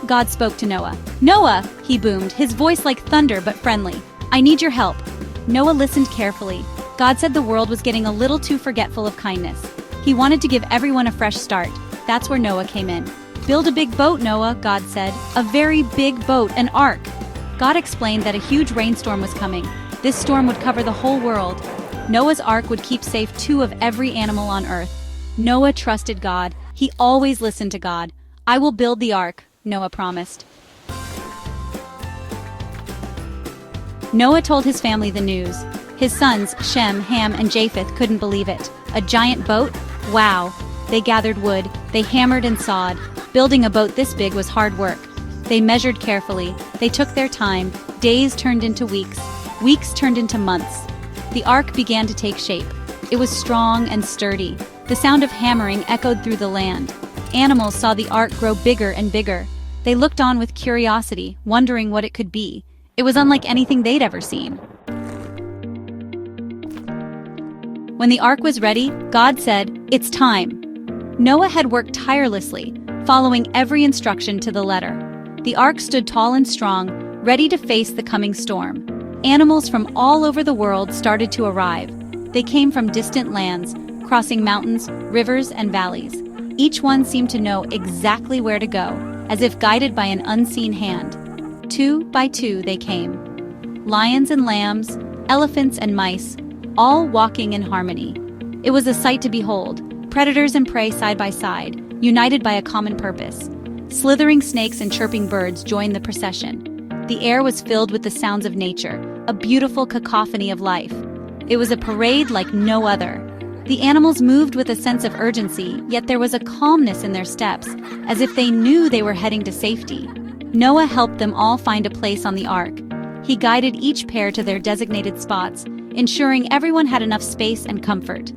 God spoke to Noah. "Noah," he boomed, his voice like thunder but friendly. "I need your help." Noah listened carefully. God said the world was getting a little too forgetful of kindness. He wanted to give everyone a fresh start. That's where Noah came in. "Build a big boat, Noah," God said. "A very big boat, an ark." God explained that a huge rainstorm was coming. This storm would cover the whole world. Noah's ark would keep safe 2 of every animal on earth. Noah trusted God. He always listened to God. "I will build the ark," Noah promised. Noah told his family the news. His sons, Shem, Ham, and Japheth, couldn't believe it. A giant boat? Wow! They gathered wood, they hammered and sawed. Building a boat this big was hard work. They measured carefully, they took their time. Days turned into weeks, weeks turned into months. The ark began to take shape. It was strong and sturdy. The sound of hammering echoed through the land. Animals saw the ark grow bigger and bigger. They looked on with curiosity, wondering what it could be. It was unlike anything they'd ever seen. When the ark was ready, God said, "It's time." Noah had worked tirelessly, following every instruction to the letter. The ark stood tall and strong, ready to face the coming storm. Animals from all over the world started to arrive. They came from distant lands, crossing mountains, rivers, and valleys. Each one seemed to know exactly where to go, as if guided by an unseen hand. 2 by 2 they came. Lions and lambs, elephants and mice, all walking in harmony. It was a sight to behold, predators and prey side by side, united by a common purpose. Slithering snakes and chirping birds joined the procession. The air was filled with the sounds of nature, a beautiful cacophony of life. It was a parade like no other. The animals moved with a sense of urgency, yet there was a calmness in their steps, as if they knew they were heading to safety. Noah helped them all find a place on the ark. He guided each pair to their designated spots, ensuring everyone had enough space and comfort.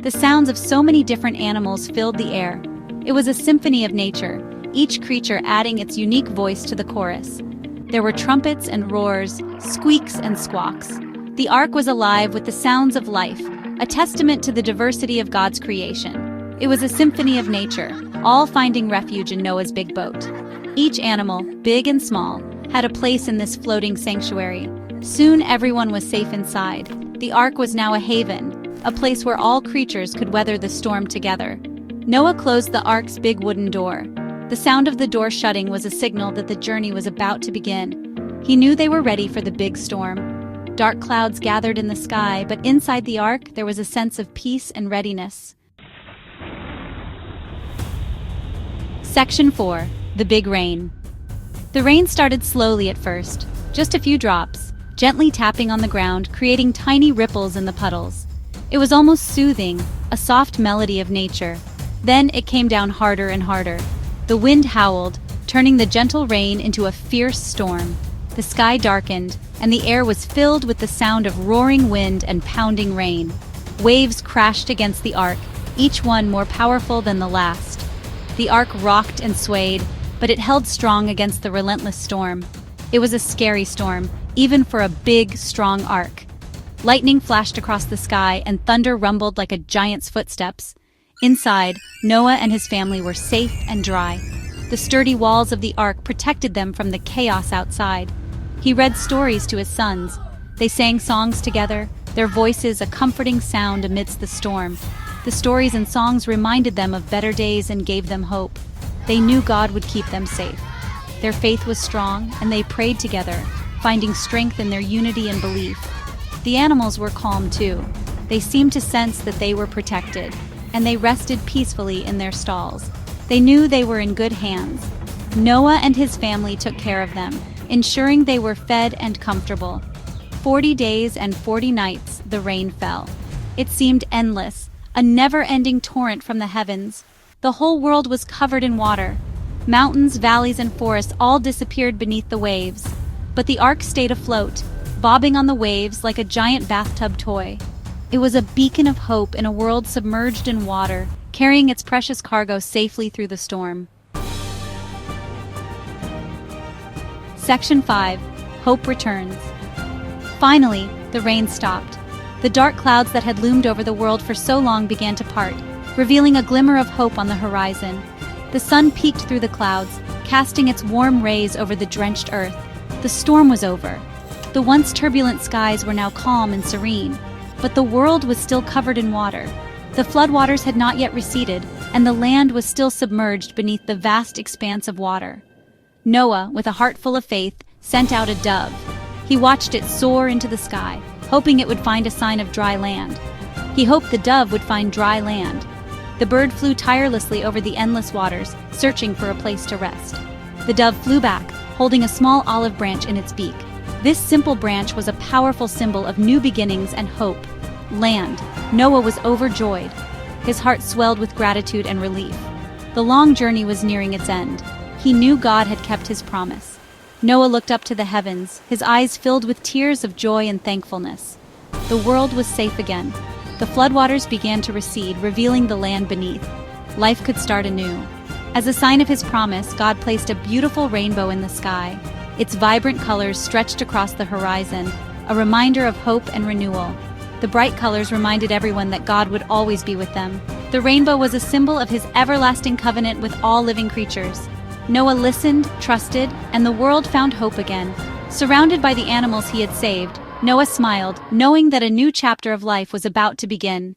The sounds of so many different animals filled the air. It was a symphony of nature, each creature adding its unique voice to the chorus. There were trumpets and roars, squeaks and squawks. The ark was alive with the sounds of life, a testament to the diversity of God's creation. It was a symphony of nature, all finding refuge in Noah's big boat. Each animal, big and small, had a place in this floating sanctuary. Soon everyone was safe inside. The ark was now a haven, a place where all creatures could weather the storm together. Noah closed the ark's big wooden door. The sound of the door shutting was a signal that the journey was about to begin. He knew they were ready for the big storm. Dark clouds gathered in the sky, but inside the ark there was a sense of peace and readiness. Section 4. The Big Rain. The rain started slowly at first, just a few drops, gently tapping on the ground, creating tiny ripples in the puddles. It was almost soothing, a soft melody of nature. Then it came down harder and harder. The wind howled, turning the gentle rain into a fierce storm. The sky darkened, and the air was filled with the sound of roaring wind and pounding rain. Waves crashed against the ark, each one more powerful than the last. The ark rocked and swayed, but it held strong against the relentless storm. It was a scary storm, even for a big, strong ark. Lightning flashed across the sky, and thunder rumbled like a giant's footsteps. Inside, Noah and his family were safe and dry. The sturdy walls of the ark protected them from the chaos outside. He read stories to his sons. They sang songs together, their voices a comforting sound amidst the storm. The stories and songs reminded them of better days and gave them hope. They knew God would keep them safe. Their faith was strong, and they prayed together, finding strength in their unity and belief. The animals were calm too. They seemed to sense that they were protected, and they rested peacefully in their stalls. They knew they were in good hands. Noah and his family took care of them, ensuring they were fed and comfortable. 40 days and 40 nights the rain fell. It seemed endless, a never-ending torrent from the heavens. The whole world was covered in water. Mountains, valleys, and forests all disappeared beneath the waves. But the ark stayed afloat, bobbing on the waves like a giant bathtub toy. It was a beacon of hope in a world submerged in water, carrying its precious cargo safely through the storm. Section 5. Hope Returns. Finally, the rain stopped. The dark clouds that had loomed over the world for so long began to part, revealing a glimmer of hope on the horizon. The sun peeked through the clouds, casting its warm rays over the drenched earth. The storm was over. The once turbulent skies were now calm and serene, but the world was still covered in water. The floodwaters had not yet receded, and the land was still submerged beneath the vast expanse of water. Noah, with a heart full of faith, sent out a dove. He watched it soar into the sky, hoping it would find a sign of dry land. He hoped the dove would find dry land. The bird flew tirelessly over the endless waters, searching for a place to rest. The dove flew back, holding a small olive branch in its beak. This simple branch was a powerful symbol of new beginnings and hope. Land. Noah was overjoyed. His heart swelled with gratitude and relief. The long journey was nearing its end. He knew God had kept his promise. Noah looked up to the heavens, his eyes filled with tears of joy and thankfulness. The world was safe again. The floodwaters began to recede, revealing the land beneath. Life could start anew. As a sign of his promise, God placed a beautiful rainbow in the sky. Its vibrant colors stretched across the horizon, a reminder of hope and renewal. The bright colors reminded everyone that God would always be with them. The rainbow was a symbol of his everlasting covenant with all living creatures. Noah listened, trusted, and the world found hope again. Surrounded by the animals he had saved, Noah smiled, knowing that a new chapter of life was about to begin.